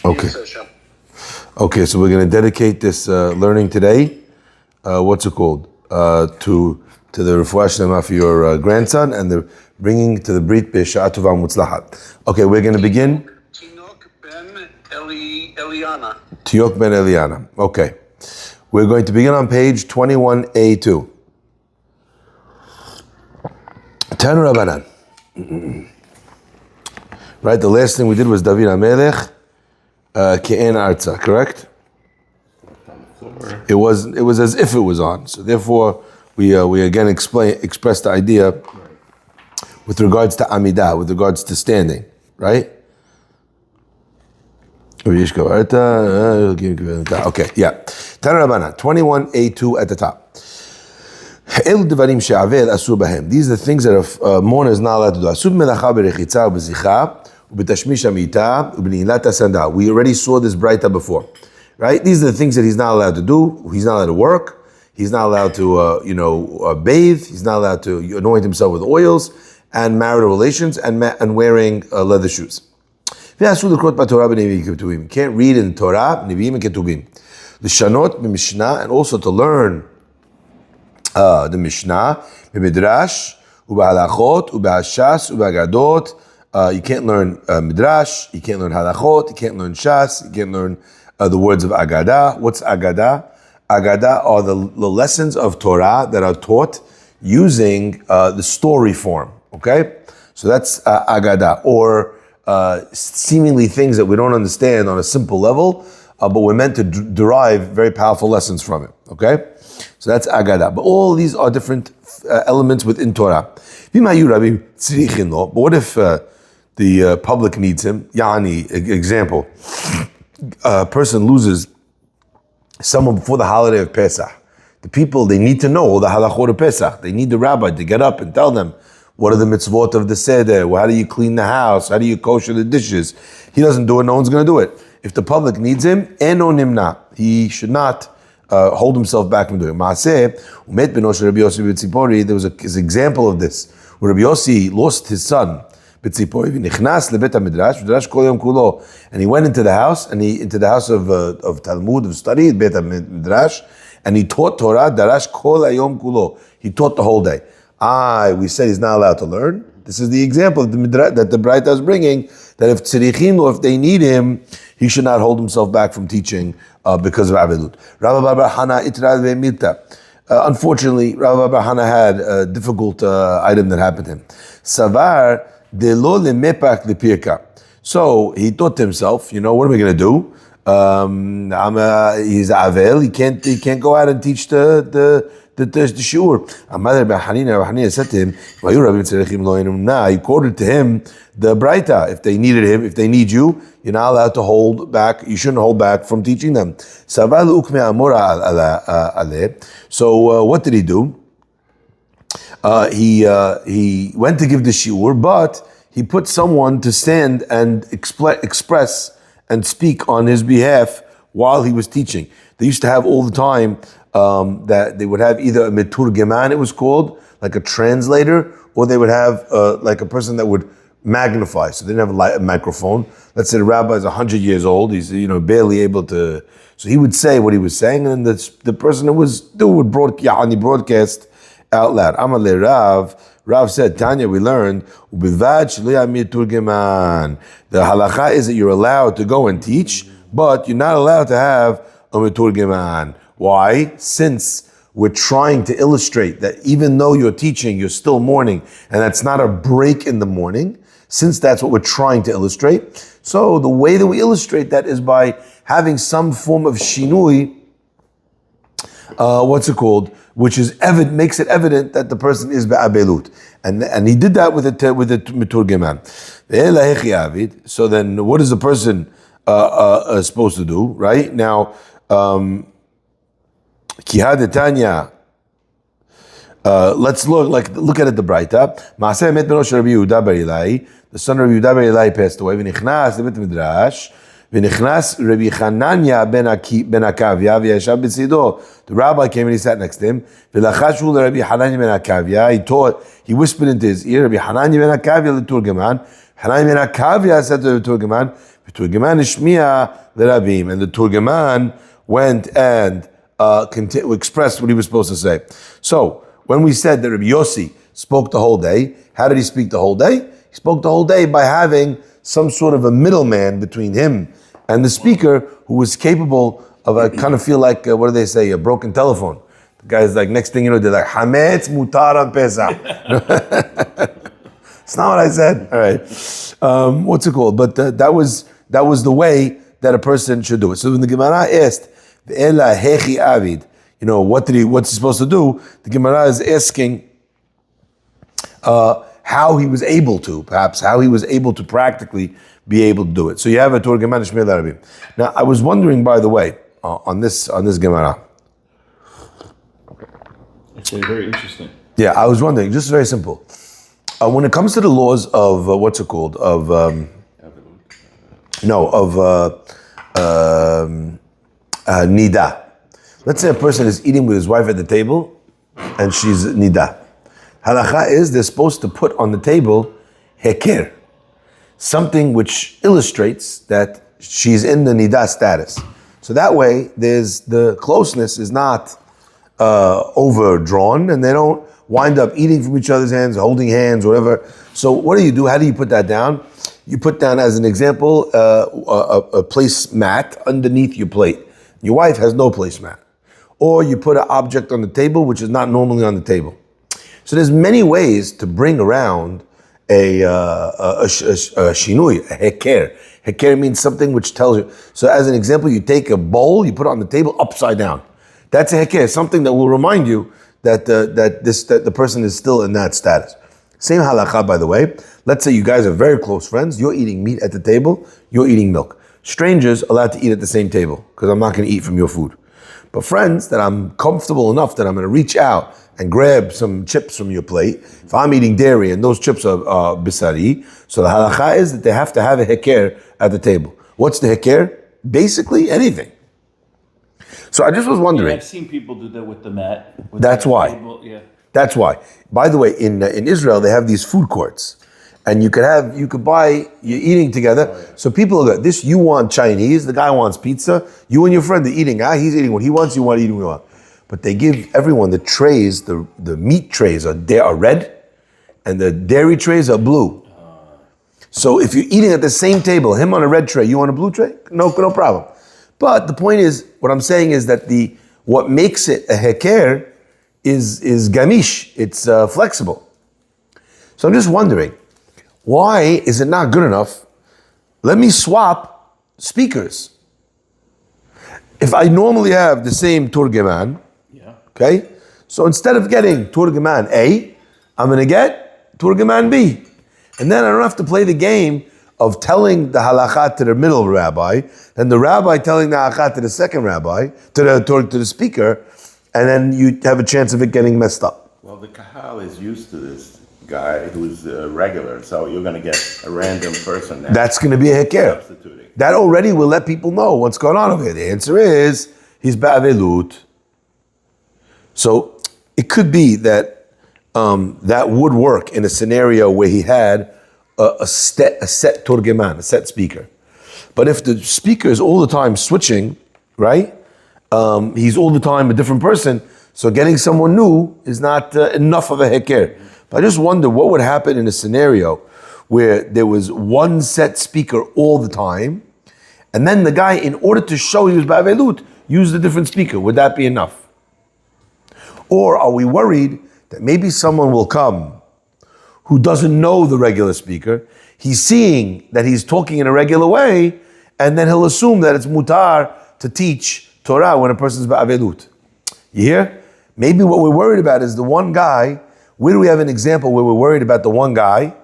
Okay. Okay, so we're going to dedicate this learning today. What's it called? To the refuah shlema for your grandson and the bringing to the brit b'sha'ah tova mutzlahat. Okay, we're going to begin. Tinoch ben Eliana. Tiyok ben Eliana. Okay. We're going to begin on page 21A2. Tan Rabbanan. Right, the last thing we did was David HaMelech, Ke'en Arza, correct? It was as if it was on. So therefore, we again express the idea with regards to Amidah, with regards to standing, right? Okay, yeah. Tan Rabbanan, 21A2 at the top. These are the things that a mourner is not allowed to do. We already saw this Braita before, right? These are the things that he's not allowed to do. He's not allowed to work. He's not allowed to, bathe. He's not allowed to anoint himself with oils and marital relations and wearing leather shoes. Can't read in Torah, Nevi'im and Ketubim. The Shanot, Mishnah, and also to learn the Mishnah, Midrash, Ubahalachot, Ubahashas, Ubagadot. You can't learn Midrash, you can't learn Halachot, you can't learn Shas, you can't learn the words of Agadah. What's Agadah? Agadah are the lessons of Torah that are taught using the story form, okay? So that's Agadah, or seemingly things that we don't understand on a simple level, but we're meant to derive very powerful lessons from it, okay? So that's Agadah. But all these are different elements within Torah. But what if the public needs him? Yani, example, a person loses someone before the holiday of Pesach. The people, they need to know the halachot of Pesach. They need the rabbi to get up and tell them, what are the mitzvot of the seder? How do you clean the house? How do you kosher the dishes? He doesn't do it, no one's going to do it. If the public needs him, eno nimna, he should not hold himself back from doing it. Maaseh, umet benosh Rabbi Yossi b'tzipori, there was an example of this, where Rabbi Yossi lost his son, b'tzipori, v'nichnas lebet hamidrash, v'drash kol yom kulo, and he went into the house, into the house of Talmud, of study, bet hamidrash, and he taught Torah, darash kol hayom kulo, he taught the whole day. We said he's not allowed to learn. This is the example that the Braita is bringing, that if tzirichim, or if they need him, he should not hold himself back from teaching because of Avedut. Rabbi Bar Hana itra ve'milta. Unfortunately, Rabbi Bar Hana had a difficult item that happened to him. Savar de lo lemepach lepirka. So he thought to himself, what am I going to do? He's Avel. He can't go out and teach the shiur. Amar Rabbi Hanina said to him, he quoted to him the Braita. If they needed him, if they need you, you're not allowed to hold back. You shouldn't hold back from teaching them. So what did he do? He went to give the shiur, but he put someone to stand and express and speak on his behalf while he was teaching. They used to have all the time that they would have either a meturgeman, it was called, like a translator, or they would have like a person that would magnify. So they didn't have a microphone. Let's say the rabbi is 100 years old. He's barely able to. So he would say what he was saying, and the person would broadcast out loud. Amalei Rav said, Tanya, we learned, the halacha is that you're allowed to go and teach, but you're not allowed to have a meturgeman. Why? Since we're trying to illustrate that even though you're teaching, you're still mourning, and that's not a break in the mourning, since that's what we're trying to illustrate. So the way that we illustrate that is by having some form of shinui, which is makes it evident that the person is be'abelut. And he did that with the meturgeman. So then what is the person supposed to do, right? Now, Kihad Tanya. Let's look at it. The Braita. Maaseh met benosh Rabbi Yehuda bar Ilai. The son of Rabbi Yehuda bar Ilai passed away. V'nichnas lebet midrash. V'nichnas Rabbi Chananya ben Akavya v'yashav b'tzido. The rabbi came and he sat next to him. V'lachashu Rabbi Hananya ben Akavya. He whispered into his ear. Rabbi Hananya ben Akavya l'turgeman. Hananya ben Akavya said to the turgeman, V'turgeman ishmiya l'rabim. And the turgeman went and expressed what he was supposed to say. So, when we said that Rabbi Yossi spoke the whole day, how did he speak the whole day? He spoke the whole day by having some sort of a middleman between him and the speaker who was capable of, I kind of feel like, what do they say, a broken telephone. The guy's like, next thing you know, they're like, Hametz mutar on Pesach. It's not what I said. All right. What's it called? But that was the way that a person should do it. So when the Gemara asked, Ve'ela hechi avid, what's he supposed to do? The Gemara is asking how he was able to practically be able to do it. So you have a Turgeman Shmir Larabim. Now I was wondering, by the way, on this Gemara. It's very interesting. Yeah, I was wondering, just very simple. When it comes to the laws of nida. Let's say a person is eating with his wife at the table, and she's nida. Halacha is they're supposed to put on the table heker, something which illustrates that she's in the nida status. So that way, the closeness is not overdrawn, and they don't wind up eating from each other's hands, holding hands, whatever. So what do you do? How do you put that down? You put down, as an example, a placemat underneath your plate. Your wife has no placemat. Or you put an object on the table which is not normally on the table. So there's many ways to bring around a shinui, a heker. Heker means something which tells you. So as an example, you take a bowl, you put it on the table upside down. That's a heker, something that will remind you that the person is still in that status. Same halakha, by the way. Let's say you guys are very close friends. You're eating meat at the table. You're eating milk. Strangers allowed to eat at the same table because I'm not going to eat from your food. But friends that I'm comfortable enough that I'm going to reach out and grab some chips from your plate. If I'm eating dairy and those chips are bisari, so the halakha is that they have to have a heker at the table. What's the heker? Basically anything. So I just was wondering. Yeah, I've seen people do that with the mat. That's why. Table. Yeah. That's why. By the way, in Israel, they have these food courts. And you could buy, you're eating together. Oh, yeah. So people are good. You want Chinese, the guy wants pizza. You and your friend are eating. He's eating what he wants, you want to eat what you want. But they give everyone the trays, the meat trays are red, and the dairy trays are blue. So if you're eating at the same table, him on a red tray, you on a blue tray, no problem. But the point is, what I'm saying is that what makes it a heker is gamish, it's flexible. So I'm just wondering, why is it not good enough? Let me swap speakers. If I normally have the same turgeman, okay, so instead of getting turgeman A, I'm going to get turgeman B. And then I don't have to play the game of telling the halakha to the middle rabbi, and the rabbi telling the halakha to the second rabbi, to the speaker, and then you have a chance of it getting messed up. Well, the kahal is used to this guy who's regular, so you're going to get a random person now. That's going to be a heker. Substituting. That already will let people know what's going on over here. The answer is, he's ba'avelut. So it could be that that would work in a scenario where he had a set turgeman, a set speaker. But if the speaker is all the time switching, right? He's all the time a different person, so getting someone new is not enough of a heker. But I just wonder what would happen in a scenario where there was one set speaker all the time, and then the guy, in order to show he was ba'avelut, used a different speaker. Would that be enough? Or are we worried that maybe someone will come who doesn't know the regular speaker, he's seeing that he's talking in a regular way, and then he'll assume that it's mutar to teach Torah when a person's ba'avelut. You hear? Maybe what we're worried about is the one guy. Where do we have an example where we're worried about the one guy?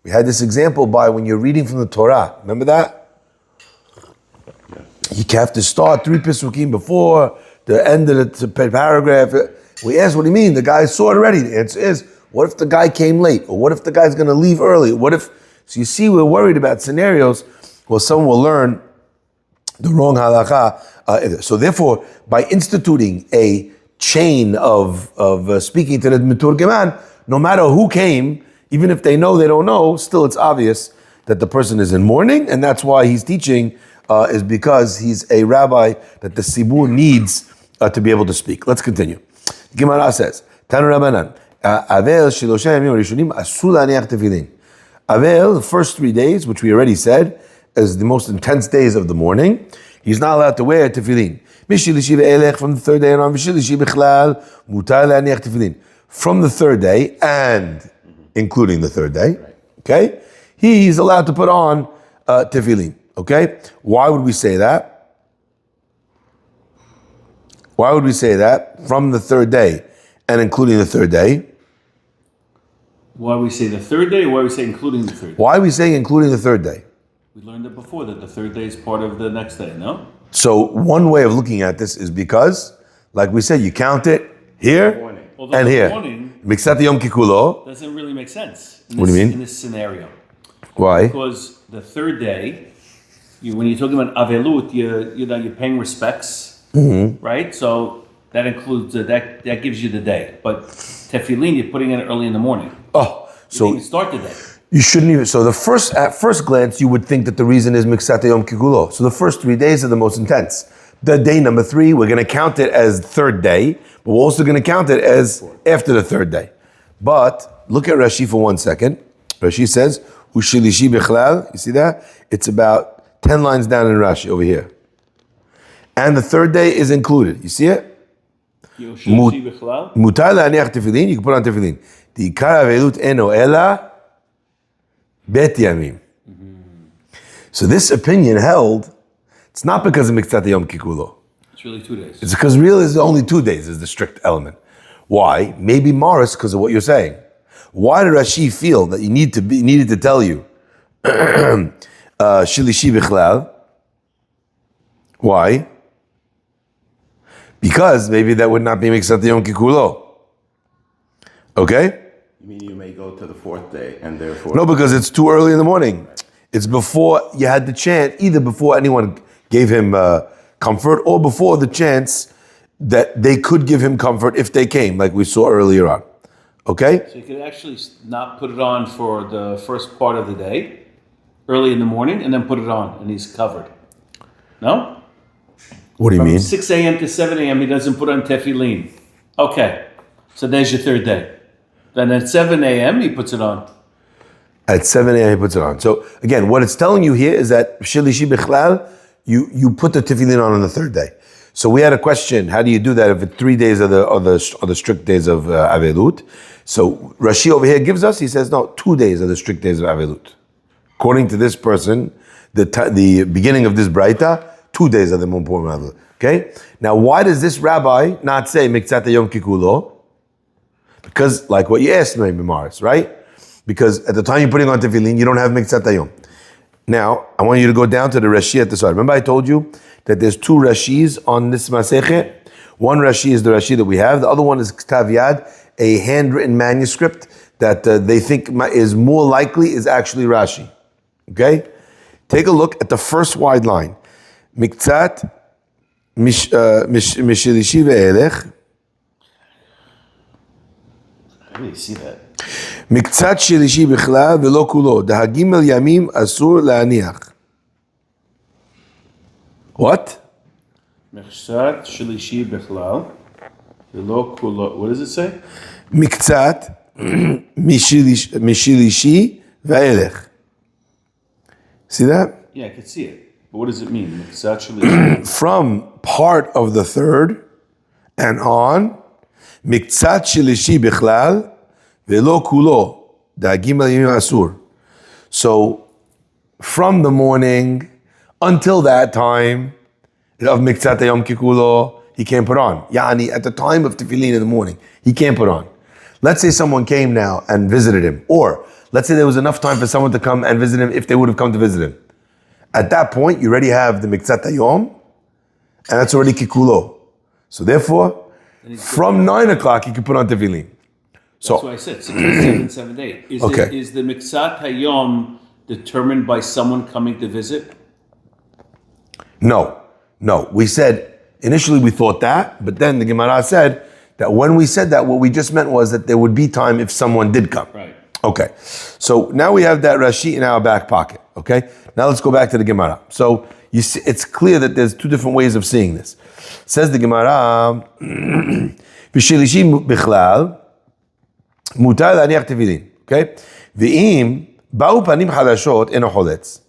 We had this example by when you're reading from the Torah. Remember that? You have to start 3 Pesukim before the end of the paragraph. We asked what do you mean? The guy saw it already. The answer is, what if the guy came late? Or what if the guy's going to leave early? So you see, we're worried about scenarios where someone will learn the wrong halakha. So therefore, by instituting a chain of speaking to the Meturgeman, no matter who came, even if they know they don't know, still it's obvious that the person is in mourning, and that's why he's teaching, is because he's a rabbi that the Sibur needs to be able to speak. Let's continue. Gemara says, Tanu Rabbanan, Avel Shilosha Yamim Rishonim Asur La'aniach Tefillin. Avel, the first 3 days, which we already said, is the most intense days of the morning. He's not allowed to wear tefillin. From the third day and on, from the third day and including the third day, okay, he's allowed to put on tefillin. Okay, why would we say that? Why would we say that from the third day and including the third day? Why we say the third day, or why we say including the third day? Why are we saying including the third day? We learned it before that the third day is part of the next day, no? So one way of looking at this is because, like we said, you count it here Although and the here. morning Miksat Yom Kikulo. doesn't really make sense. What do you mean? In this scenario. Why? Because the third day, when you're talking about Avelut, you're paying respects, right? So that includes, that gives you the day. But Tefillin, you're putting in it early in the morning. Oh, You so didn't even start the day. you shouldn't even. So at first glance, you would think that the reason is Miksat Yom Kikulo. So the first 3 days are the most intense. The day number 3, we're going to count it as third day, but we're also going to count it as after the third day. But look at Rashi for 1 second. Rashi says, "Ushilishi bichlal." You see that? It's about 10 lines down in Rashi over here. And the third day is included. You see it? Mutar la'aniach tefillin. You can put on tefillin. The ikar avelut eno ela bet yamim. So this opinion held. It's not because of Miksat Yom Kikulo. It's really 2 days. It's because really it's only 2 days is the strict element. Why? Maybe Morris because of what you're saying. Why did Rashi feel that you needed to tell you Shilishi bichlal? Why? Because maybe that would not be Miksat Yom Kikulo. Okay? You mean you may go to the fourth day and therefore... No, because it's too early in the morning. It's before you had the chance, either before anyone gave him comfort or before the chance that they could give him comfort if they came, like we saw earlier on. Okay? So you could actually not put it on for the first part of the day, early in the morning, and then put it on, and he's covered. No? What do you From mean? 6 a.m. to 7 a.m., he doesn't put on tefillin. Okay, so there's your third day. Then at 7 a.m., he puts it on. At 7 a.m. he puts it on. So again, what it's telling you here is that Shilishi Bichlal, you put the tefillin on the third day. So we had a question, how do you do that if it's 3 days of the strict days of Avelut? So Rashi over here gives us, he says, no, 2 days of the strict days of Avelut. According to this person, the beginning of this Braita, 2 days of the more important Avelut. Okay? Now why does this rabbi not say Miksat Yom Kikulo? Because like what you asked maybe, Maris, right? Because at the time you're putting on tefillin, you don't have Miksat Hayom. Now, I want you to go down to the Rashi at the side. Remember I told you that there's 2 Rashis on this Masechet? One Rashi is the Rashi that we have. The other one is Ktav Yad, a handwritten manuscript that they think is more likely is actually Rashi. Okay? Take a look at the first wide line. Miktsat Mishilishi Ve'elech. I really see that. מקצת שלישי בכלל ולא כולו. דהגים על ימים אסור להניח. What? מקצת שלישי בכלל ולא כולו. What does it say? מקצת משלישי ואילך. See that? Yeah, I can see it. But what does it mean? מקצת שלישי. From part of the third and on, מקצת שלישי בכלל ולא כולו. דהגים על ימים אסור. So, from the morning until that time of מקצת היום ככולו, he can't put on. Yani, at the time of tefillin in the morning, he can't put on. Let's say someone came now and visited him, or let's say there was enough time for someone to come and visit him if they would have come to visit him. At that point, you already have the mikzat hayom, and that's already kikulo. So therefore, from 9 o'clock, you can put on tefillin. So That's why I said 6, 7, 7, 8. Is the mikzat hayom determined by someone coming to visit? No. We said, initially we thought that, but then the Gemara said that when we said that, what we just meant was that there would be time if someone did come. Right. Okay, so now we have that Rashi in our back pocket. Okay, now let's go back to the Gemara. So you see, it's clear that there's two different ways of seeing this. Says the Gemara, "V'shilishi bichlal mutar laniach tefillin." Okay, v'im ba'u panim chadashot eno choletz.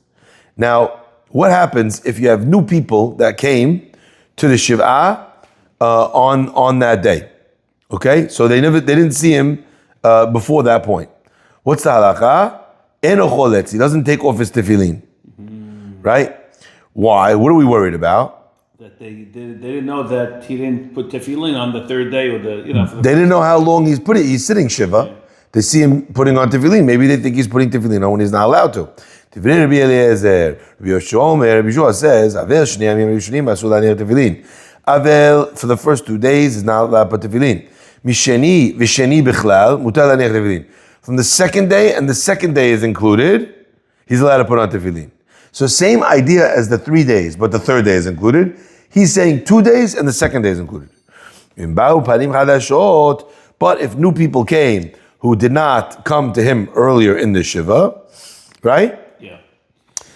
Now, what happens if you have new people that came to the Shiv'ah on that day? Okay, so they didn't see him before that point. What's the halacha? Eno choletz. He doesn't take off his tefillin, right? Why? What are we worried about? That they didn't know that he didn't put tefillin on the third day or the They didn't know how long he's sitting Shiva. They see him putting on tefillin. Maybe they think he's putting tefillin on when he's not allowed to. Tefillin Rabbi Eliezer. Rabbi Yoshua says, Avel shnei yamim rishonim asur laniach tefillin. Avel for the first 2 days is not allowed to put tefillin. Misheni v'sheni bichlal mutar laniach tefillin. From the second day, and the second day is included, he's allowed to put on tefillin. So same idea as the 3 days, but the third day is included. He's saying 2 days, and the second day is included. But if new people came who did not come to him earlier in the Shiva, right? Yeah.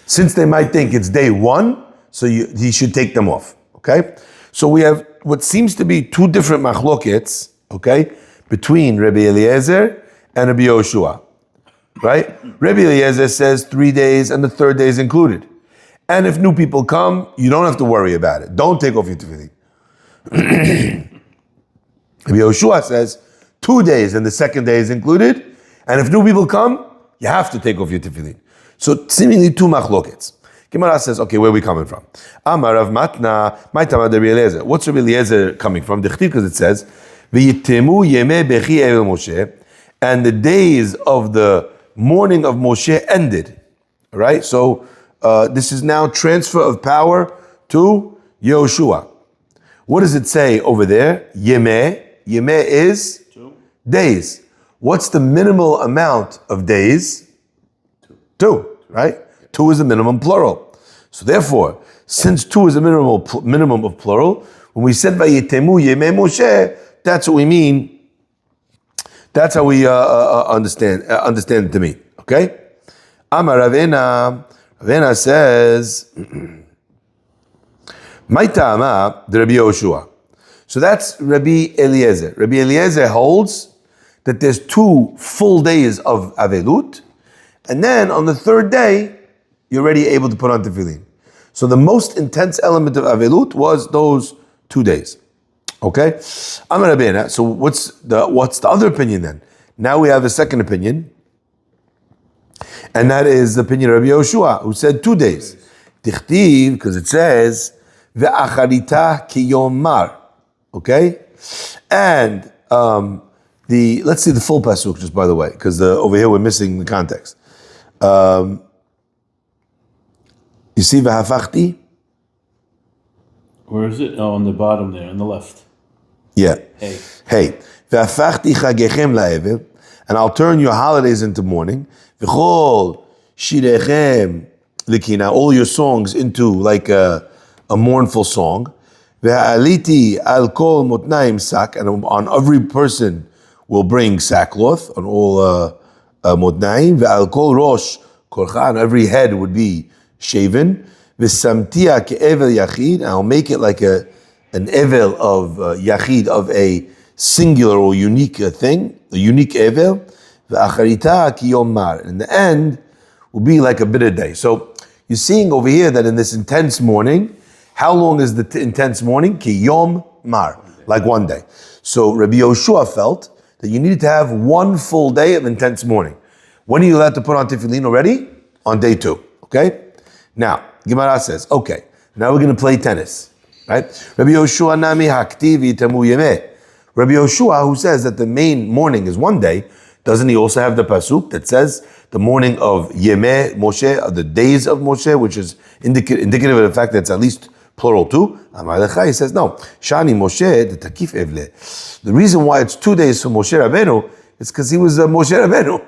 Since they might think it's day 1, so he should take them off, okay? So we have what seems to be two different machlokets, okay, between Rabbi Eliezer and Rabbi Yoshua, right? Rabbi Eliezer says 3 days and the third day is included. And if new people come, you don't have to worry about it. Don't take off your tefillin. Rabbi Yoshua says 2 days and the second day is included. And if new people come, you have to take off your tefillin. So seemingly two machlokets. Gemara says, okay, where are we coming from? Amar Rav Matna, my Tamad Rabbi Eliezer. What's Rabbi Eliezer coming from? Because it says, V'yitemu yemei bechi evel Moshe, and the days of the morning of Moshe ended. All right? So this is now transfer of power to Yehoshua. What does it say over there? Yemeh. Yemeh is 2 days. What's the minimal amount of days? 2, right? 2 is the minimum plural. So therefore, since 2 is the minimum of plural, when we said Vayitemu Yemei Moshe, that's what we mean. That's how we understand it to me. Okay? Amar Ravena. Ravena says, "My ta'ama the Rabbi Yoshua." So that's Rabbi Eliezer. Rabbi Eliezer holds that there's 2 full days of avelut, and then on the third day you're already able to put on tefillin. So the most intense element of avelut was those 2 days. Okay, Amar Rabbeinu. So what's the other opinion then? Now we have a second opinion, and that is the opinion of Rabbi Yoshua, who said 2 days. Tichtiv, because it says ve'acharita kiyom mar. Okay, and let's see the full pasuk just by the way, because over here we're missing the context. You see v'hafachti? Where is it? Oh, on the bottom there, on the left. Yeah. Hey. V'hafachti chagechem la'evel, and I'll turn your holidays into mourning. V'chol shirechem likina, all your songs into like a mournful song. Ve'aliti al kol motnaim sak, and on every person will bring sackcloth, on all motnaim. Ve'al kol rosh korcha, on every head would be shaven. V'samtia ke'evel yachid, and I'll make it like an evel of yachid, of a singular or unique thing, a unique evel. V'acharita ki yom mar, in the end will be like a bitter day. So you're seeing over here that in this intense mourning, how long is the intense mourning? Ki yom mar, like 1 day. So Rabbi Yoshua felt that you needed to have 1 full day of intense mourning. When are you allowed to put on tefillin already? On day 2, okay? Now, Gemara says, okay, now we're going to play tennis, right? Rabbi Yoshua nami haktivi tamu yemeh. Rabbi Yoshua, who says that the main mourning is 1 day, doesn't he also have the pasuk that says the morning of Yemeh Moshe, of the days of Moshe, which is indicative of the fact that it's at least plural too? He says no. Shani Moshe the takif evle. The reason why it's 2 days for Moshe Rabbeinu is because he was Moshe Rabbeinu.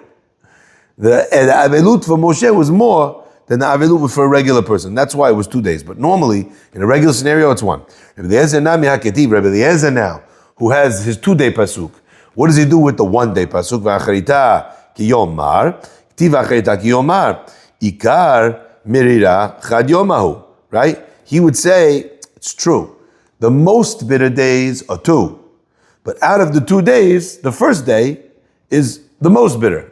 The avelut for Moshe was more than the avelut for a regular person. That's why it was 2 days. But normally, in a regular scenario, it's 1. Rabbi Eliezer now, who has his 2 day pasuk, what does he do with the 1 day pasuk? V'acharita ki yomar, ktiv acharita ki yomar, ikar mirira chad yomahu, right? He would say, it's true. The most bitter days are 2. But out of the 2 days, the first day is the most bitter.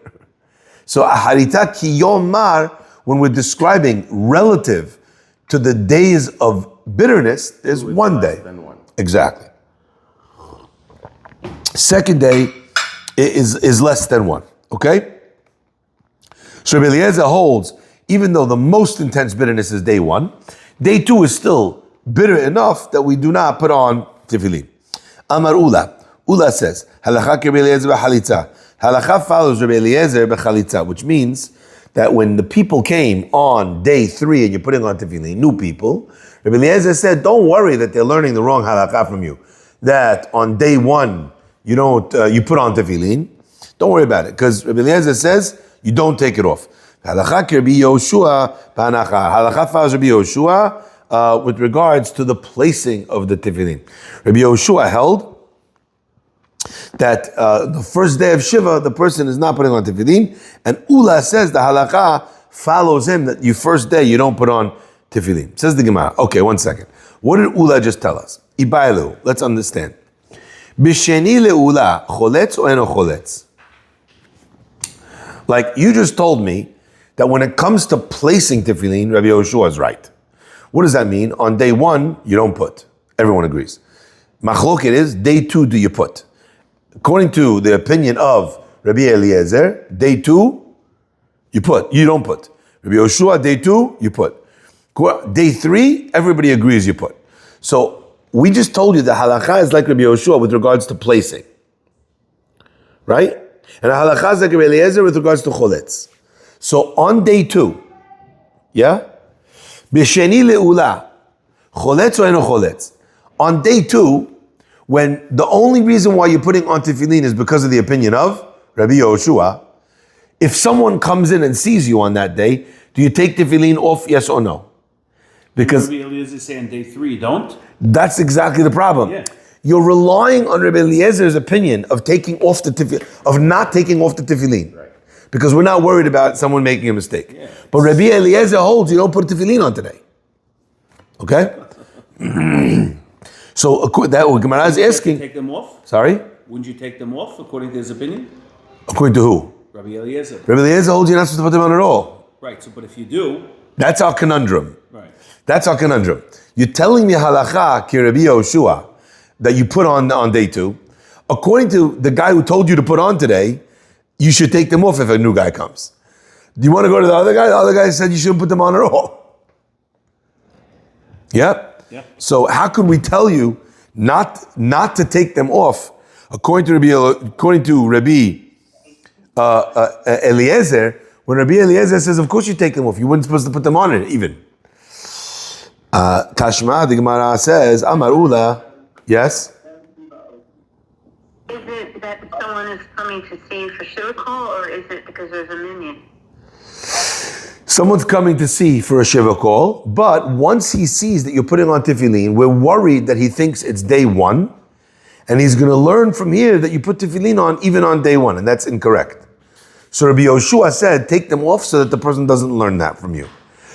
So acharita ki yomar, when we're describing relative to the days of bitterness, there's 1 day. Than 1. Exactly. Second day is less than 1. Okay? So Rabbi Eliezer holds, even though the most intense bitterness is day 1, day 2 is still bitter enough that we do not put on tefillin. Amar Ula. Ula says, Halacha Rabbi Eliezer b'chalitza. Halacha follows Rabbi Eliezer b'chalitza, which means that when the people came on day 3 and you're putting on tefillin, new people, Rabbi Eliezer said, don't worry that they're learning the wrong halakha from you. That on day 1, you don't, you put on tefillin. Don't worry about it, because Rabbi Eliezer says, you don't take it off. Halacha Rabbi Yoshua b'anacha. Halacha follows Rabbi Yoshua with regards to the placing of the tefillin. Rabbi Yoshua held that the first day of Shiva, the person is not putting on tefillin, and Ula says the halakha follows him that you first day you don't put on tefillin. Says the Gemara. Okay, 1 second. What did Ula just tell us? Ibailu. Let's understand. Bisheni le'ula choletz or eno choletz? Like you just told me that when it comes to placing tefillin, Rabbi Yoshua is right. What does that mean? On day 1, you don't put. Everyone agrees. Machloket is day 2, do you put? According to the opinion of Rabbi Eliezer, day 2, you put. You don't put. Rabbi Yoshua, day 2, you put. Day 3, everybody agrees you put. So we just told you the halakha is like Rabbi Yoshua with regards to placing. Right? And the halakha is like Rabbi Eliezer with regards to choletz. So on day 2, yeah? B'sheni le'ula, choletz or eno choletz? On day 2, when the only reason why you're putting on tefillin is because of the opinion of Rabbi Yoshua, if someone comes in and sees you on that day, do you take tefillin off, yes or no? Because Rabbi Eliezer is saying day 3, don't? that's exactly the problem. Yeah. You're relying on Rabbi Eliezer's opinion of taking off the tefillin, of not taking off the tefillin. Right. Because we're not worried about someone making a mistake. Yeah. But Rabbi Eliezer holds you don't put tefillin on today. Okay? So that what Gemara is asking. Take them off? Sorry? Wouldn't you take them off according to his opinion? According to who? Rabbi Eliezer. Rabbi Eliezer holds you're not supposed to put them on at all. Right, so but if you do, That's our conundrum. right. That's our conundrum. You're telling me halacha ki Rabbi Yoshua that you put on day 2. According to the guy who told you to put on today, you should take them off if a new guy comes. Do you want to go to the other guy? The other guy said you shouldn't put them on at all. Yep. Yeah. So how could we tell you not to take them off according to Rabbi Eliezer? When Rabbi Eliezer says, of course you take them off. You weren't supposed to put them on it even. Tashma, the Gemara says, Amar Ula, yes? Is it that someone is coming to see you for Shiva call, or is it because there's a minion? Someone's coming to see for a Shiva call, but once he sees that you're putting on tefillin, we're worried that he thinks it's day 1, and he's going to learn from here that you put tefillin on even on day 1, and that's incorrect. So Rabbi Yoshua said, take them off so that the person doesn't learn that from you.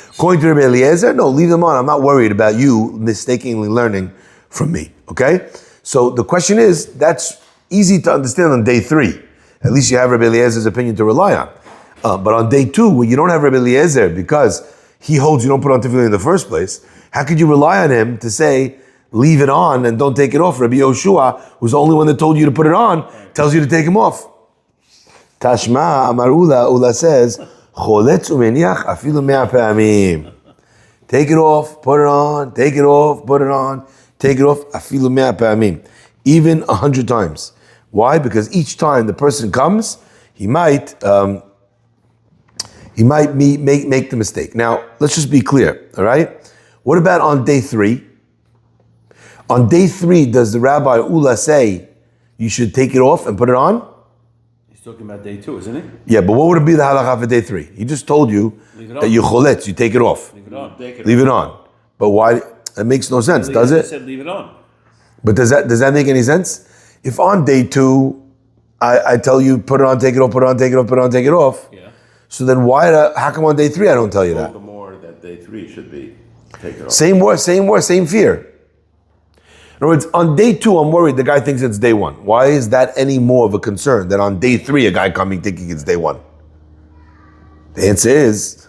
According to Rabbi Eliezer, no, leave them on. I'm not worried about you mistakenly learning from me, okay? So the question is, that's easy to understand on day 3. At least you have Rabbi Eliezer's opinion to rely on. But on day 2, when you don't have Rabbi Eliezer because he holds you don't put on tefillin in the first place, how could you rely on him to say, leave it on and don't take it off? Rabbi Yoshua, who's the only one that told you to put it on, tells you to take him off. Tashma, Amar Ula says, choletz umeniach afilu mea pe'amim. Take it off, put it on, take it off, put it on, take it off, afilu mea pe'amim. Even 100 times. Why? Because each time the person comes, he might make the mistake. Now, let's just be clear, all right? What about on day 3? On day 3, does the Rabbi Ula say you should take it off and put it on? He's talking about day 2, isn't he? Yeah, but what would it be the halacha for day 3? He just told you that you choletz, you take it off. Leave it on. Leave it on. But why? That makes no sense, does He it? said leave it on. But does that make any sense? If on day 2, I tell you, put it on, take it off, put it on, take it off, put it on, take it off. Yeah. So then how come on day 3 I don't tell you All that? the more that day 3 should be taken off. Same war, same fear. In other words, on day 2, I'm worried the guy thinks it's day 1. Why is that any more of a concern than on day 3 a guy coming thinking it's day 1? The answer is,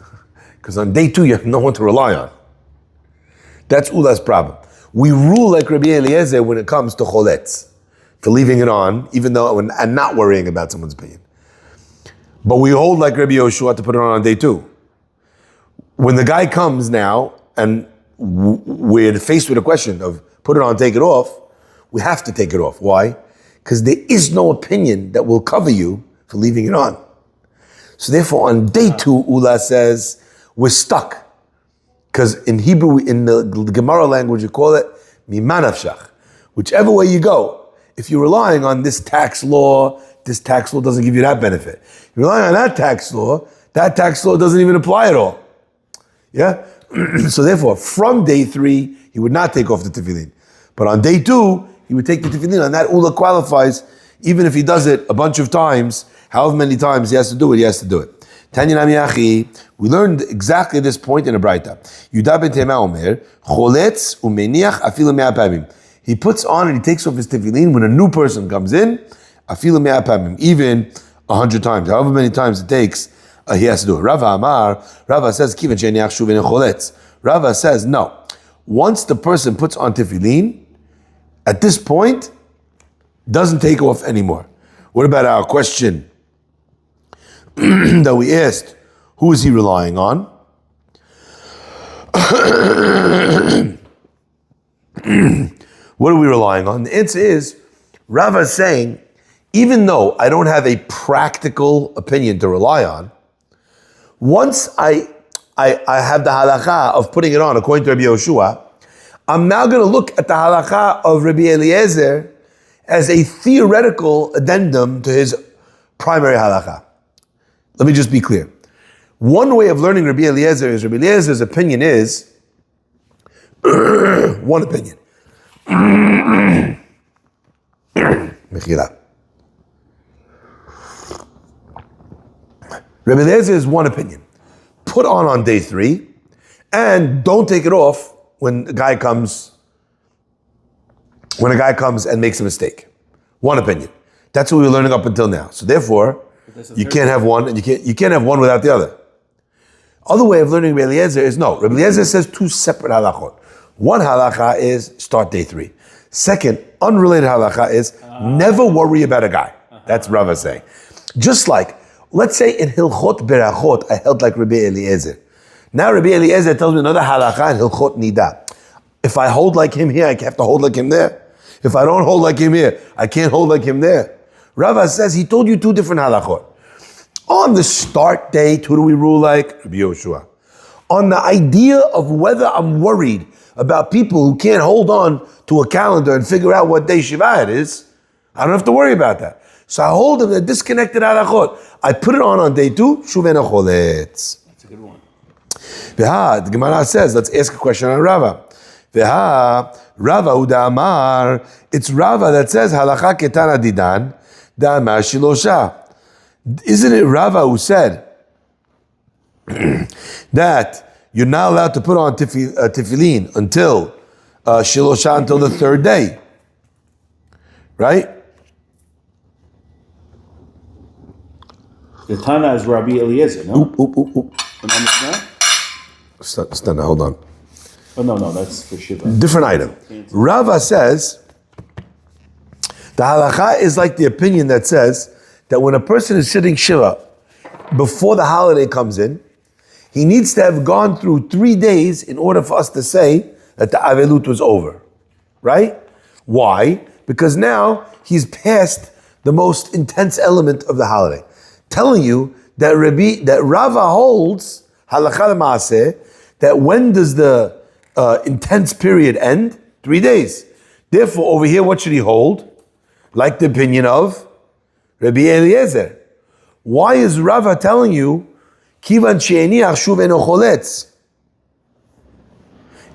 because on day 2 you have no one to rely on. That's Ula's problem. We rule like Rabbi Eliezer when it comes to choletz, for leaving it on, even though, and not worrying about someone's opinion. But we hold like Rabbi Yoshua to put it on day 2. When the guy comes now, and we're faced with a question of put it on, take it off, we have to take it off. Why? Because there is no opinion that will cover you for leaving it on. So therefore, on day 2, Ula says, we're stuck. Because in Hebrew, in the Gemara language, you call it mimanavshach. Whichever way you go, if you're relying on this tax law doesn't give you that benefit. You're relying on that tax law doesn't even apply at all. Yeah? So therefore, from day 3, he would not take off the tefillin. But on day 2, he would take the tefillin, and that Ula qualifies, even if he does it a bunch of times, however many times he has to do it. Tanya Nami Achi, we learned exactly this point in a Braita. Yudah ben Tema Omer, choletz umeniach afilu mea pamim. He puts on and he takes off his tefillin when a new person comes in, afilu mea pamim, even 100 times, however many times it takes, he has to do it. Rava says, kivan she'eniach shuv choletz. Rava says, no. Once the person puts on tefillin, at this point, doesn't take off anymore. What about our question that we asked, who is he relying on? What are we relying on? The answer is, Rava is saying, even though I don't have a practical opinion to rely on, once I have the halakha of putting it on according to Rabbi Yoshua, I'm now going to look at the halakha of Rabbi Eliezer as a theoretical addendum to his primary halakha. Let me just be clear. One way of learning Rabbi Eliezer is, Rabbi Eliezer's opinion is, one opinion. Mechila. Rabbi Eliezer is one opinion. Put on day 3, and don't take it off when a guy comes and makes a mistake. One opinion. That's what we were learning up until now. So therefore, you can't have one, and you can't have one without the other. Other way of learning Rabbi Eliezer is no. Rabbi Eliezer says 2 separate halachot. One halakha is start day 3. Second, unrelated halakha is never worry about a guy. That's Rava saying. Just like, let's say in Hilchot Berachot, I held like Rabbi Eliezer. Now Rabbi Eliezer tells me another halakha in Hilchot Nida. If I hold like him here, I have to hold like him there. If I don't hold like him here, I can't hold like him there. Rava says he told you 2 different halachot. On the start date, who do we rule like? Rabbi Yoshua. On the idea of whether I'm worried about people who can't hold on to a calendar and figure out what day Shiva it is, I don't have to worry about that. So I hold them, they're disconnected halachot. I put it on day 2, shuvena choletz. That's a good one. The Gemara says, let's ask a question on Rava. Rava Uda Amar, it's Rava that says, halacha ketana didan, da amar shilosha. Isn't it Rava who said that you're not allowed to put on tefillin until shilosha, until the 3rd day? Right? The Tana is Rabbi Eliezer, no? Oop. Am I missing that? Stand, hold on. Oh, no, that's for Shiva. Different item. Rava says, the halacha is like the opinion that says that when a person is sitting Shiva, before the holiday comes in, he needs to have gone through 3 days in order for us to say that the Avelut was over. Right? Why? Because now he's past the most intense element of the holiday. Telling you that Rava holds, halakha l'maaseh, that when does the intense period end? 3 days. Therefore, over here, what should he hold? Like the opinion of Rabbi Eliezer. Why is Rava telling you, kivan she'eniach shuv eno choletz?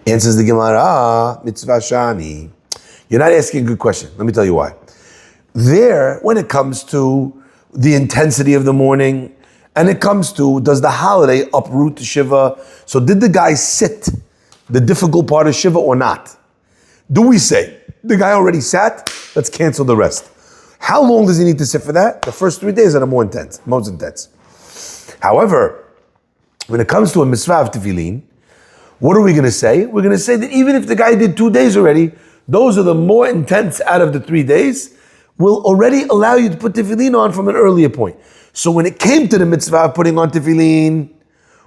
Answers the Gemara, mitzvah shani. You're not asking a good question. Let me tell you why. there, when it comes to the intensity of the morning, and it comes to, does the holiday uproot the Shiva? So did the guy sit the difficult part of Shiva or not? Do we say, the guy already sat, let's cancel the rest? How long does he need to sit for that? The first 3 days are the most intense. However, when it comes to a mitzvah of tefillin, what are we going to say? We're going to say that even if the guy did 2 days already, those are the more intense out of the 3 days, will already allow you to put tefillin on from an earlier point. So when it came to the mitzvah of putting on tefillin,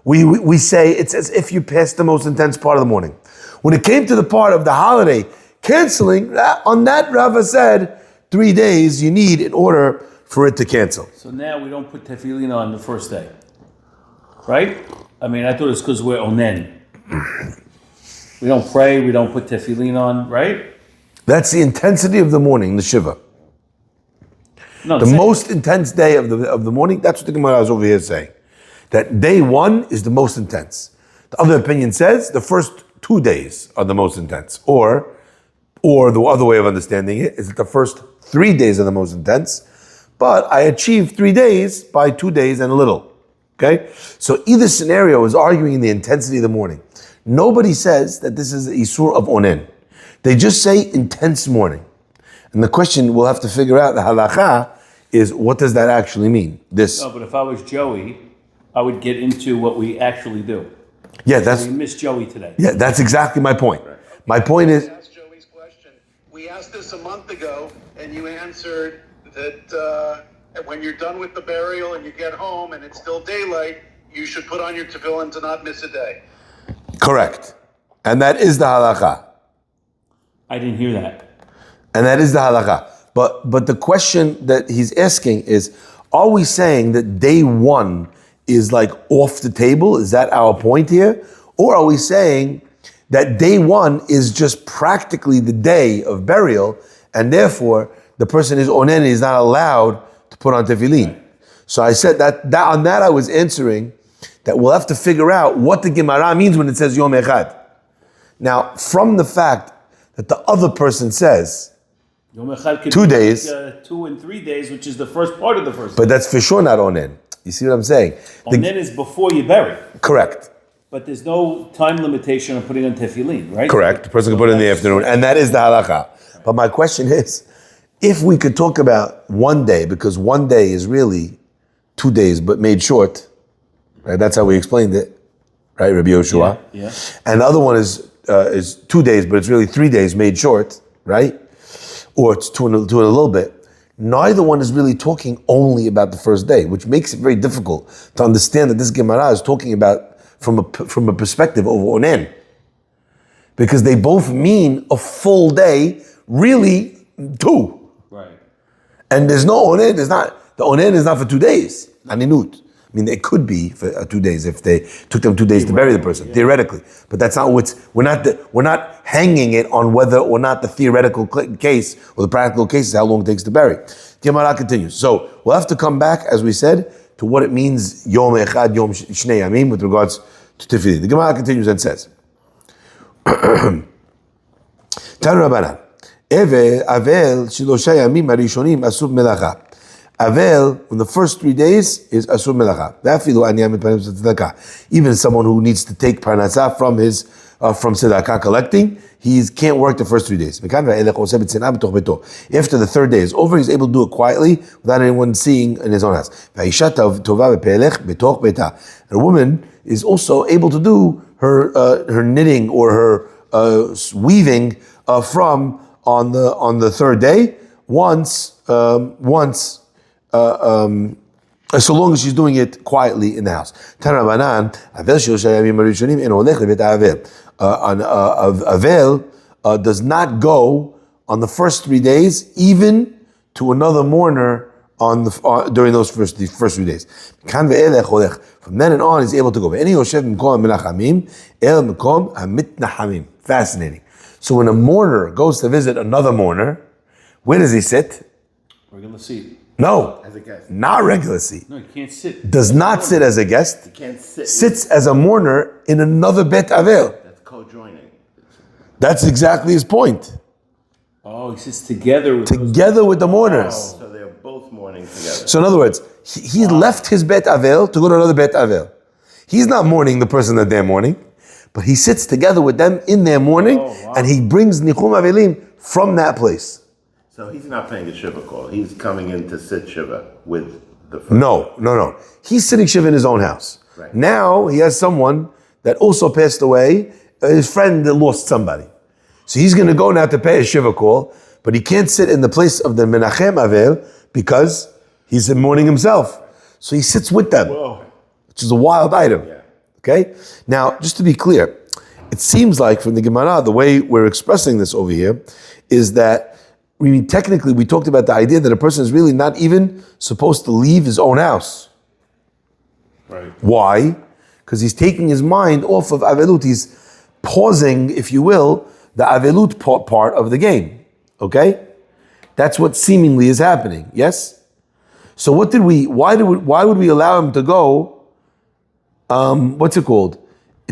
we say it's as if you passed the most intense part of the morning. When it came to the part of the holiday, canceling, on that Rava said, 3 days you need in order for it to cancel. So now we don't put tefillin on the first day, right? I mean, I thought it's because we're onen. We don't pray, we don't put tefillin on, right? That's the intensity of the morning, the Shiva. No, The most intense day of the morning, that's what the Gemara is over here saying. That day 1 is the most intense. The other opinion says the first 2 days are the most intense. Or the other way of understanding it is that the first 3 days are the most intense, but I achieved 3 days by 2 days and a little. Okay? So either scenario is arguing the intensity of the morning. Nobody says that this is the Isur of Onen. They just say intense morning. And the question we'll have to figure out, the halakha, is what does that actually mean? No, but if I was Joey, I would get into what we actually do. Yeah, We missed Joey today. that's exactly my point. My point is, Ask Joey's question. We asked this a month ago, and you answered that when you're done with the burial and you get home and it's still daylight, you should put on your tefillin to not miss a day. correct. And that is the halakha. I didn't hear that. And that is the halakha. But the question that he's asking is, are we saying that day 1 is like off the table? Is that our point here? Or are we saying that day 1 is just practically the day of burial, and therefore the person is onen, is not allowed to put on tefillin? So I said that on that I was answering that we'll have to figure out what the Gemara means when it says Yom Echad. Now, from the fact that the other person says Yom Echad could 2 be days, like, 2 and 3 days, which is the first part of the first but day. that's for sure not onen. You see what I'm saying? Onen is before you bury. Correct. But there's no time limitation on putting on tefillin, right? Correct. The person can put it in the afternoon, and that is the halakha. But my question is, if we could talk about 1 day, because 1 day is really 2 days, but made short, right? That's how we explained it, right, Rabbi Yoshua? Yeah. And the other one is 2 days, but it's really 3 days made short, right? Or it's two and a little bit. Neither one is really talking only about the first day, which makes it very difficult to understand that this Gemara is talking about from a perspective of Onen. Because they both mean a full day, really 2. Right. And there's no Onen, the Onen is not for 2 days, Aninut. I mean, it could be for 2 days if they took them 2 days to bury the person, theoretically. But that's not we're not hanging it on whether or not the theoretical case or the practical case is how long it takes to bury. Gemara continues. So we'll have to come back, as we said, to what it means Yom Echad, Yom Shnei Yamim with regards to tefillin. The Gemara continues and says, Tan Rabbanan, Eve Avel Shilosha Yamim Arishonim Asur Melacha. Avel, in the first 3 days, is Asur Melacha. Even someone who needs to take Parnasah from from Tzedakah collecting, he can't work the first 3 days. After the third day is over, he's able to do it quietly without anyone seeing in his own house. And a woman is also able to do her knitting or her weaving from on the third day so long as she's doing it quietly in the house. Avel does not go on the first 3 days, even to another mourner during those first 3 days. From then on, he's able to go. Fascinating. So when a mourner goes to visit another mourner, where does he sit? Regular seat. No, As a guest. not regular seat. No, you can't sit. Does not sit as a guest. You can't sit. Sits as a mourner in another Bet Avel. That's co-joining. That's exactly his point. Oh, he sits together with together with the mourners. So they're both mourning together. So in other words, he left his Bet Avel to go to another Bet Avel. He's not mourning the person that they're mourning, but he sits together with them in their mourning, and he brings Nichum Avelim from that place. So he's not paying a Shiva call. He's coming in to sit Shiva with the first. No. He's sitting Shiva in his own house. Right. Now he has someone that also passed away, his friend that lost somebody. So he's going to go now to pay a Shiva call, but he can't sit in the place of the Menachem Avel because he's in mourning himself. So he sits with them, which is a wild item. Yeah. Okay? Now, just to be clear, it seems like from the Gemara, the way we're expressing this over here is that, I mean, technically we talked about the idea that a person is really not even supposed to leave his own house. Right. Why? Because he's taking his mind off of Avelut. He's pausing, if you will, the Avelut part of the game. Okay? That's what seemingly is happening. Yes? So why would we allow him to go, what's it called?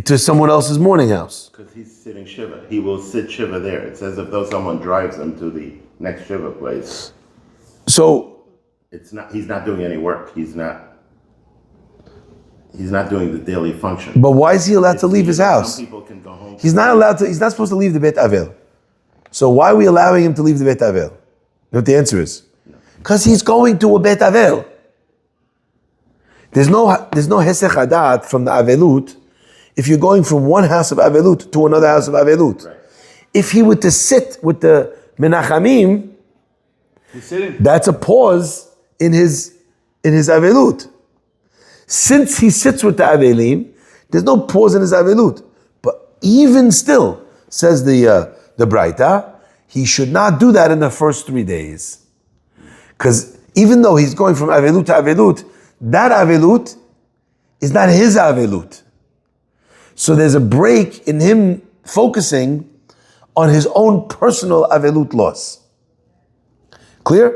To someone else's mourning house? Because he's sitting Shiva. He will sit Shiva there. It's as if though someone drives him to the next Shiva place. So, He's not doing any work. He's not doing the daily function. but why is he allowed to leave his house? Some people can go home. He's not supposed to leave the Bet Avel. So why are we allowing him to leave the Bet Avel? You know what the answer is? Because he's going to a Bet Avel. There's no Hesech Hadat from the Avelut if you're going from one house of Avelut to another house of Avelut. Right. If he were to sit with the Menachamim, He's sitting. that's a pause in his Avelut. Since he sits with the Avelim, there's no pause in his Avelut. But even still, says the Braita, he should not do that in the first 3 days. Because even though he's going from Avelut to Avelut, that Avelut is not his Avelut. So there's a break in him focusing on his own personal Avelut loss. Clear?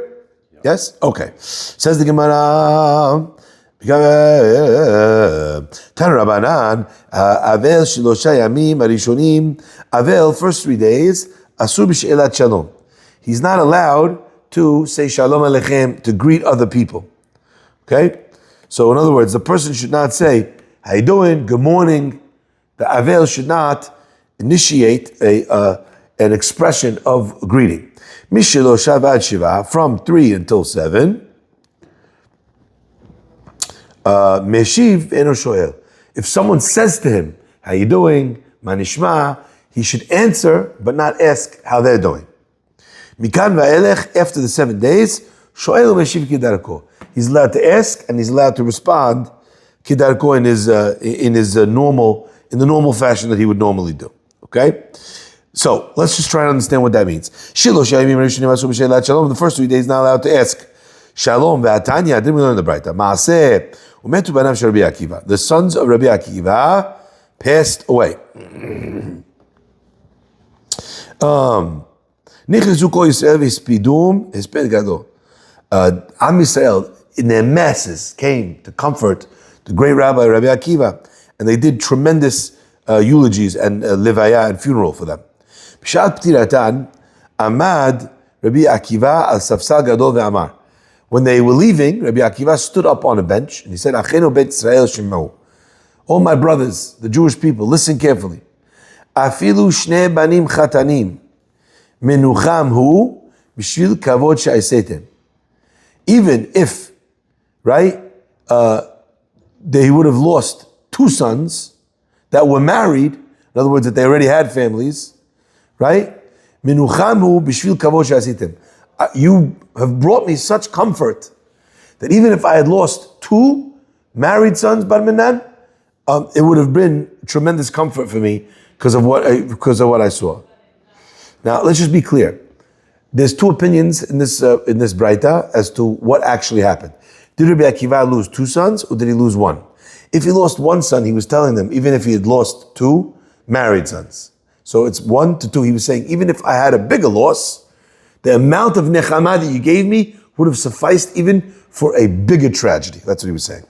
Yes? Okay. Says the Gemara, Tan Rabbanan, Avel Shilosha Yamim Arishonim, Avel, first 3 days, Asur B'She'elat Shalom. He's not allowed to say Shalom Aleichem, to greet other people. Okay? So in other words, the person should not say, how you doing? Good morning. The Avel should not initiate an expression of greeting. Mishelo Shavad Shiva, from 3 until 7. Meshiv Eno Shoel. If someone says to him, how you doing? Manishma, he should answer, but not ask how they're doing. Mikan va'elech, after the 7 days, Shoel Meshiv Kidarko. He's allowed to ask and he's allowed to respond Kidarko in the normal fashion that he would normally do. Okay? So let's just try to understand what that means. The first 3 days not allowed to ask. Shalom ve'atanya, didn't we learn the Braita? Maaseh umetu banav shel Rabbi Akiva. The sons of Rabbi Akiva passed away. Nichrizu kol Yisrael v'hispidum hisped gadol. Am Yisrael in their masses came to comfort the great Rabbi Akiva, and they did tremendous eulogies and levaya and funeral for them. B'shat ptiratan amad Rabbi Akiva al safsal gadol ve'amar. When they were leaving, Rabbi Akiva stood up on a bench and he said, Achenu bet Israel shemau. Oh my brothers, the Jewish people, listen carefully. Afilu shnei banim chatanim menucham hu b'shvil kavod she'asetem. Even if, right, they would have lost 2 sons that were married, in other words, that they already had families, right? Menucham hu b'shvil kavod she'asetem. You have brought me such comfort that even if I had lost 2 married sons, Bar Minan, it would have been tremendous comfort for me because of what I saw. Now, let's just be clear. There's 2 opinions in this Braita as to what actually happened. Did Rabbi Akiva lose 2 sons or did he lose 1? If he lost 1 son, he was telling them, even if he had lost 2 married sons. So it's 1 to 2. He was saying, even if I had a bigger loss, the amount of nechama that you gave me would have sufficed even for a bigger tragedy. That's what he was saying.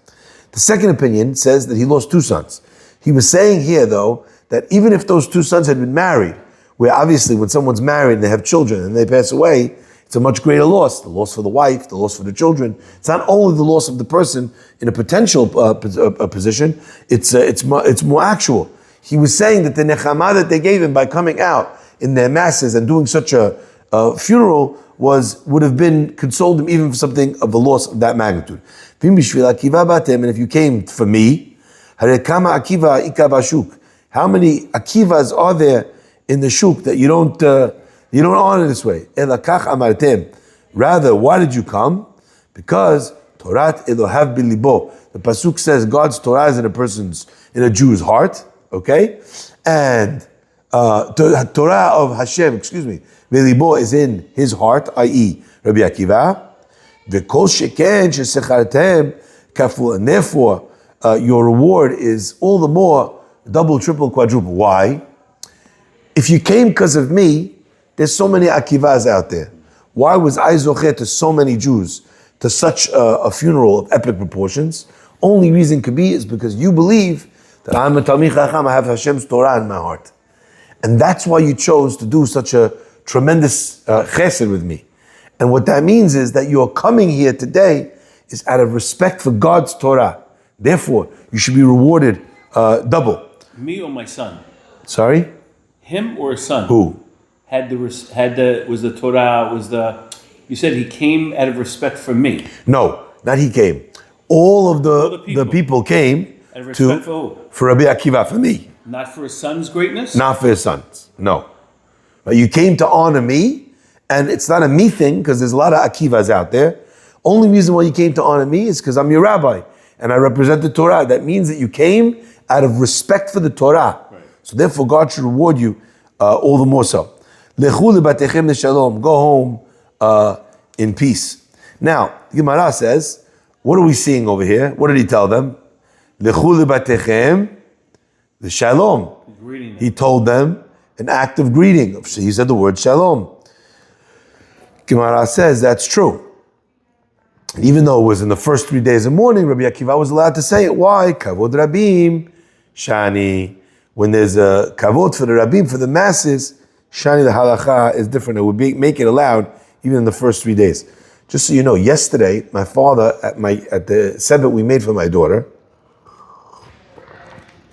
The second opinion says that he lost 2 sons. He was saying here, though, that even if those 2 sons had been married, where obviously when someone's married and they have children and they pass away, it's a much greater loss. The loss for the wife, the loss for the children. It's not only the loss of the person in a potential position, it's more actual. He was saying that the nechama that they gave him by coming out in their masses and doing such a funeral would have been consoled him even for something of the loss of that magnitude. And if you came for me, how many akivas are there in the shuk that you don't honor this way? Rather, why did you come? Because Torat Elohav bilibo. The pasuk says God's Torah is in a Jew's heart. Okay, and Torah of Hashem, bilibo is in his heart, i.e., Rabbi Akiva. V'kol sheken shesechartem kaful. And therefore, your reward is all the more double, triple, quadruple. Why? If you came because of me, there's so many akivas out there. Why was I zocher to so many Jews, to such a funeral of epic proportions? Only reason could be is because you believe that I'm a Talmid Chacham, I have Hashem's Torah in my heart. And that's why you chose to do such a tremendous chesed with me. And what that means is that you're coming here today is out of respect for God's Torah. Therefore, you should be rewarded double. Me or my son? Sorry? Him or his son? Who? You said he came out of respect for me. No, not he came. All of the people came out of respect for who? For Rabbi Akiva, for me. Not for his son's greatness? Not for his sons, no. But you came to honor me, and it's not a me thing, because there's a lot of Akivas out there. Only reason why you came to honor me is because I'm your rabbi, and I represent the Torah. That means that you came out of respect for the Torah. Right. So therefore, God should reward you all the more so. Lechu lebatechem leshalom. Go home in peace. Now, Gemara says, what are we seeing over here? What did he tell them? Lechu lebatechem leshalom. He told them an act of greeting. He said the word shalom. Gemara says that's true. And even though it was in the first 3 days of mourning, Rabbi Akiva was allowed to say it. Why? Kavod Rabim, Shani. When there's a kavod for the Rabim, for the masses, Shani, the halacha is different. It would make it allowed even in the first 3 days. Just so you know, yesterday, my father, at the sebet we made for my daughter,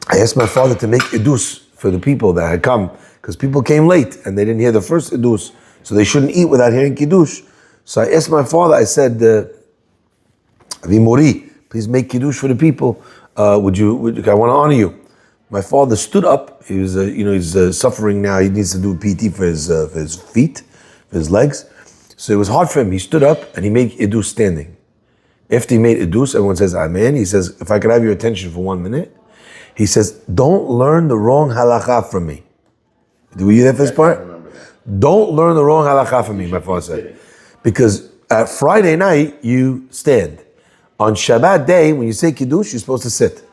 I asked my father to make idus for the people that had come, because people came late and they didn't hear the first idus, so they shouldn't eat without hearing kiddush. So I asked my father, I said, Avi Mori, please make kiddush for the people. I want to honor you. My father stood up. He was, he's suffering now. He needs to do PT for his feet, for his legs. So it was hard for him. He stood up and he made idus standing. After he made idus, everyone says amen. He says, if I could have your attention for 1 minute. He says, don't learn the wrong halacha from me. Were you there for this part? Don't learn the wrong halacha from me, my father said. Because at Friday night, you stand. On Shabbat day, when you say kiddush, you're supposed to sit.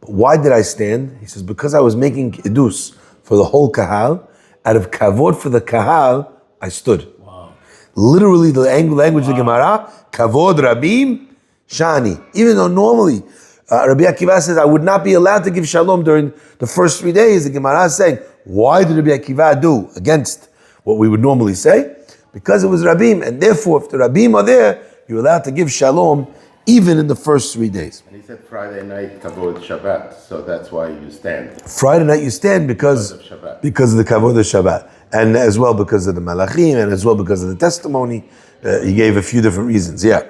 But why did I stand? He says, because I was making kiddush for the whole kahal. Out of kavod for the kahal, I stood. Wow. Literally, the language of the Gemara, kavod rabim shani. Even though normally, Rabbi Akiva says, I would not be allowed to give shalom during the first 3 days. The Gemara is saying, why did Rabbi Akiva do against what we would normally say? Because it was Rabim, and therefore, if the Rabim are there, you're allowed to give shalom even in the first 3 days. And he said Friday night, Kavod Shabbat, so that's why you stand. Friday night you stand because of the Kavod of Shabbat, and as well because of the Malachim, and as well because of the testimony. He gave a few different reasons, yeah.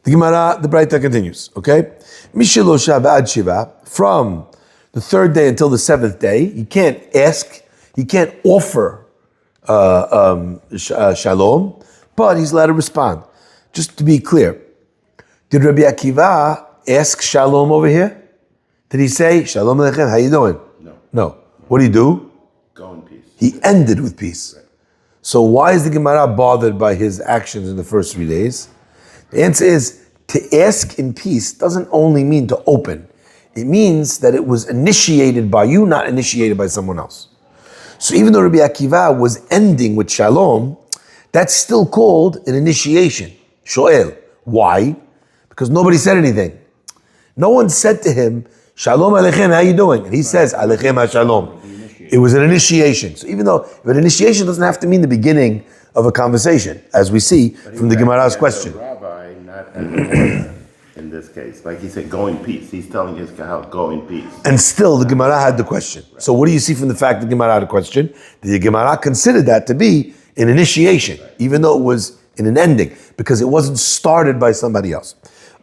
The Gemara, the Braita continues, okay? Mishilo Shabbat Shiva, from the 3rd day until the 7th day, he can't ask, he can't offer shalom, but he's allowed to respond. Just to be clear, did Rabbi Akiva ask shalom over here? Did he say, shalom aleichem, how you doing? No. What did he do? Go in peace. He ended with peace. Right. So why is the Gemara bothered by his actions in the first 3 days? The answer is, to ask in peace doesn't only mean to open. It means that it was initiated by you, not initiated by someone else. So even though Rabbi Akiva was ending with shalom, that's still called an initiation. Shoel. Why? Because nobody said anything. No one said to him, Shalom Aleichem, how you doing? And he says, Aleichem HaShalom. It was an initiation. So even though, but initiation doesn't have to mean the beginning of a conversation, as we see from the Gemara's question. Rabbi, not as a lawyer in this case. Like he said, go in peace. He's telling his kahal, go in peace. And still, the Gemara had the question. So what do you see from the fact that the Gemara had a question? The Gemara considered that to be an initiation, even though it was in an ending, because it wasn't started by somebody else.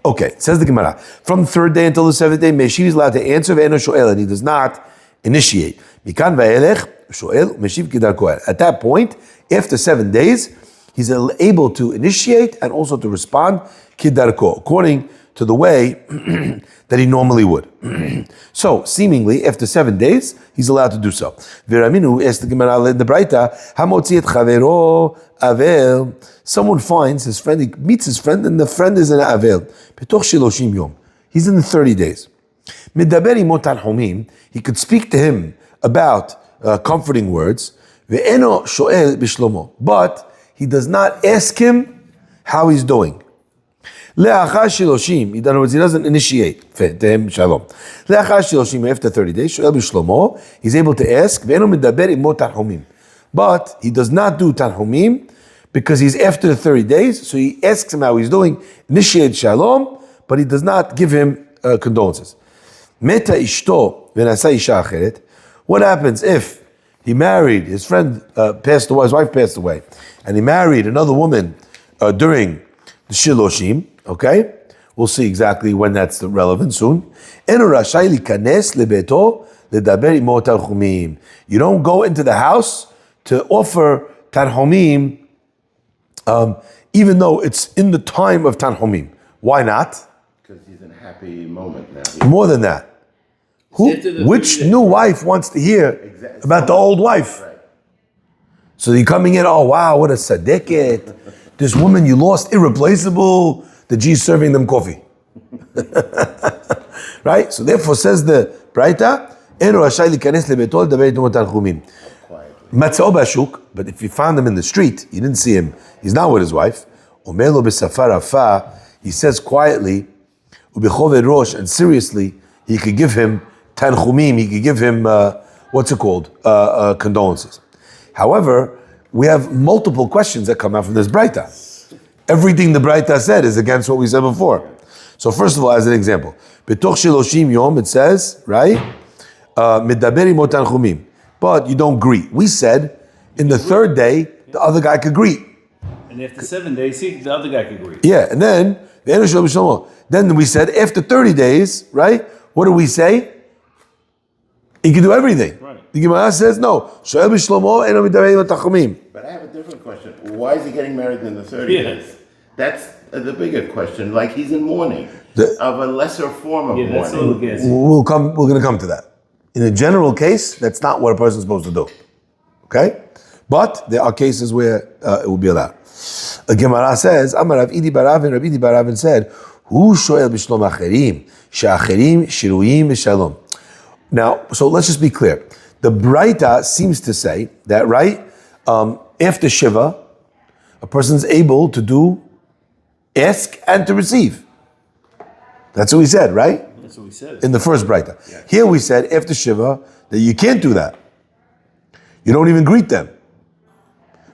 Okay, says the Gemara, from the third day until the seventh day, Meshiv is allowed to answer, ve'eno sho'el, and he does not initiate. Mikan ve'elech, sho'el, Meshiv kidarko. At that point, after 7 days, he's able to initiate and also to respond kidarko, according to the way that he normally would. So, seemingly, after 7 days, he's allowed to do so. Veraminu asked the Gemara in the Braita, Hamotzi et chavero avel. Someone finds his friend, he meets his friend, and the friend is in avel. Petoch shiloshim yom. He's in the 30 days. Medaber imo tanhumim. He could speak to him about comforting words. Ve'eno sho'el bishlomo. But he does not ask him how he's doing. Le'achar shiloshim, in other words, he doesn't initiate to him shalom. Le'achar shiloshim, after 30 days, sho'el b'shlomo, he's able to ask, ve'eno medaber imo tanhumim. But he does not do tanhumim because he's after the 30 days, so he asks him how he's doing, initiate shalom, but he does not give him condolences. Meta ishto v'nasa isha acheret. What happens if he married, his friend passed away, his wife passed away, and he married another woman during the shiloshim? Okay, we'll see exactly when that's relevant soon. You don't go into the house to offer tanhumim, even though it's in the time of tanhumim. Why not? Because he's in a happy moment now. More than that. Which new wife wants to hear about the old wife? Right. So you're coming in, oh wow, what a tzaddiket. This woman you lost, irreplaceable. The G's serving them coffee. Right? So therefore says the Braita, Eno rashai likanes lebeto ledaber ito tanchumim. Matzao bashuk, but if you found him in the street, you didn't see him, he's not with his wife. Omer lo b'safar afa, he says quietly, ubichoved rosh, and seriously, he could give him tanchumim, he could give him, condolences. However, we have multiple questions that come out from this Braita. Everything the Braita said is against what we said before. So first of all, as an example, Betoch shiloshim yom, it says, right? Medaber imo tanchumim. But you don't greet. We said, in the third day, the other guy could greet. And after 7 days, the other guy could greet. Yeah, and then we said, after 30 days, right? What do we say? He can do everything. Right. The Gemara says, no. Shoel b'shlomo eno medaber imo tanchumim. But I have a different question. Why is he getting married in the 30 days? That's the bigger question. Like he's in mourning, of a lesser form of That's a mourning. little guessing. We're going to come to that. In a general case, that's not what a person's supposed to do. Okay? But there are cases where it will be allowed. A Gemara says, Amar Rav Idi Baravin, Rav Idi Baravin said, Hu shoel b'shlom acherim, she'acherim shiruyim b'shalom. Now, so let's just be clear. The Braita seems to say that, right, after Shiva, a person's able to ask and to receive. That's what we said, right? That's what we said. In the first Braita. Yeah. Here we said, after Shiva, that you can't do that. You don't even greet them.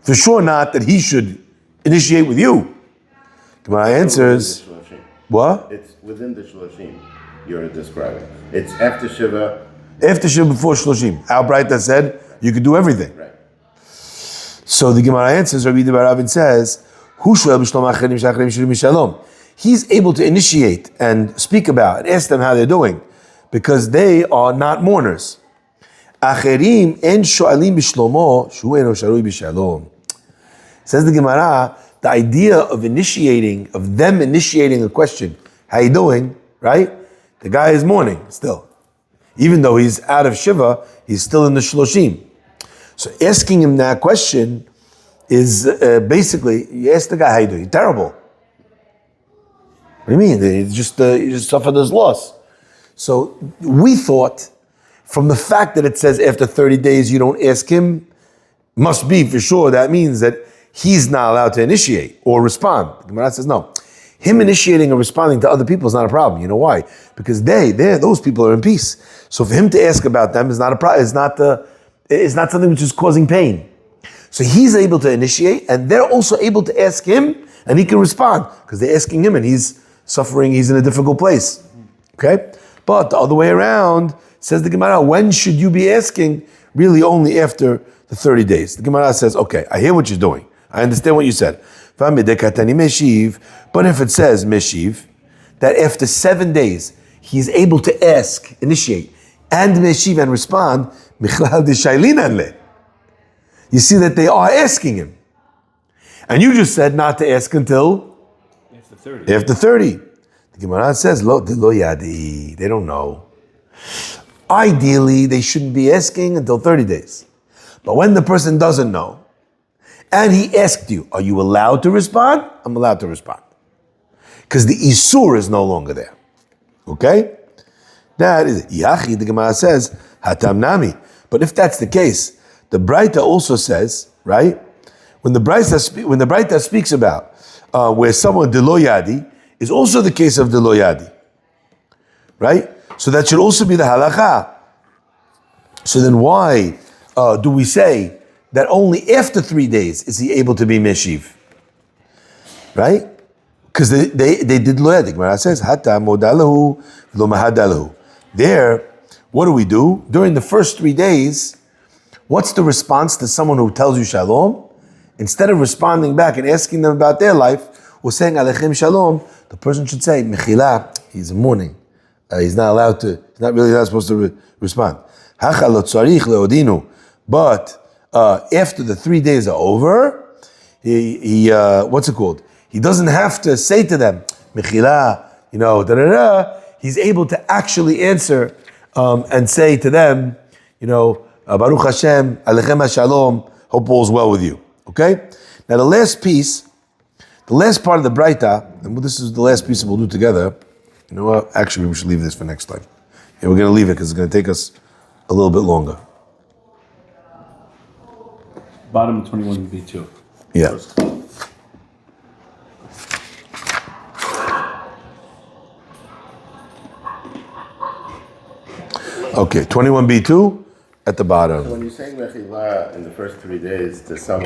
For sure not that he should initiate with you. Gemara answers, what? It's within the Shloshim you're describing. It's after Shiva. After Shiva, before Shloshim. Our Braita said, you could do everything. Right. So the Gemara answers, Rabbi Baravin says, he's able to initiate and speak about and ask them how they're doing because they are not mourners. Says the Gemara, the idea of them initiating a question, how you doing, right? The guy is mourning still. Even though he's out of Shiva, he's still in the Shloshim. So asking him that question is basically, you ask the guy, how you doing? Terrible. What do you mean? He just suffered this loss. So we thought, from the fact that it says after 30 days you don't ask him, must be for sure that means that he's not allowed to initiate or respond. The Gemara says no. Him initiating or responding to other people is not a problem. You know why? Because those people are in peace. So for him to ask about them is not a problem. is not something which is causing pain. So he's able to initiate, and they're also able to ask him, and he can respond, because they're asking him, and he's suffering, he's in a difficult place. Okay? But the other way around, says the Gemara, when should you be asking? Really only after the 30 days. The Gemara says, okay, I hear what you're doing. I understand what you said. Moed Kattan meshiv. But if it says meshiv, that after 7 days, he's able to ask, initiate, and meshiv and respond, michlal d'shailinan le. You see that they are asking him. And you just said not to ask until After 30. after 30. The Gemara says, lo yadi, they don't know. Ideally, they shouldn't be asking until 30 days. But when the person doesn't know, and he asked you, are you allowed to respond? I'm allowed to respond. Because the Isur is no longer there. Okay? That is it. Yachi, the Gemara says, hatam nami. But if that's the case, the Braita also says, right? When the Braita speaks about where someone de lo yadi, is also the case of de lo yadi. Right? So that should also be the halakha. So then why do we say that only after 3 days is he able to be meshiv? Right? Because they did lo yadi. Gemara says, hata modalahu lo mahadalahu. There, what do we do? During the first 3 days, what's the response to someone who tells you shalom? Instead of responding back and asking them about their life, or saying alechem shalom, the person should say, mechila, he's in mourning. He's not allowed to, he's not really not supposed to respond. Hacha lo tzarich leodinu. But after the 3 days are over, he what's it called? He doesn't have to say to them, mechila, He's able to actually answer and say to them, Baruch Hashem, alechem hashalom, hope all's well with you. Okay? Now the last piece, the last part of the Braita, and this is the last piece that we'll do together. You know what? Actually, we should leave this for next time. Yeah, we're going to leave it because it's going to take us a little bit longer. Bottom of 21b2. Yeah. Okay, 21b2 at the bottom. When you're saying mechila in the first 3 days to someone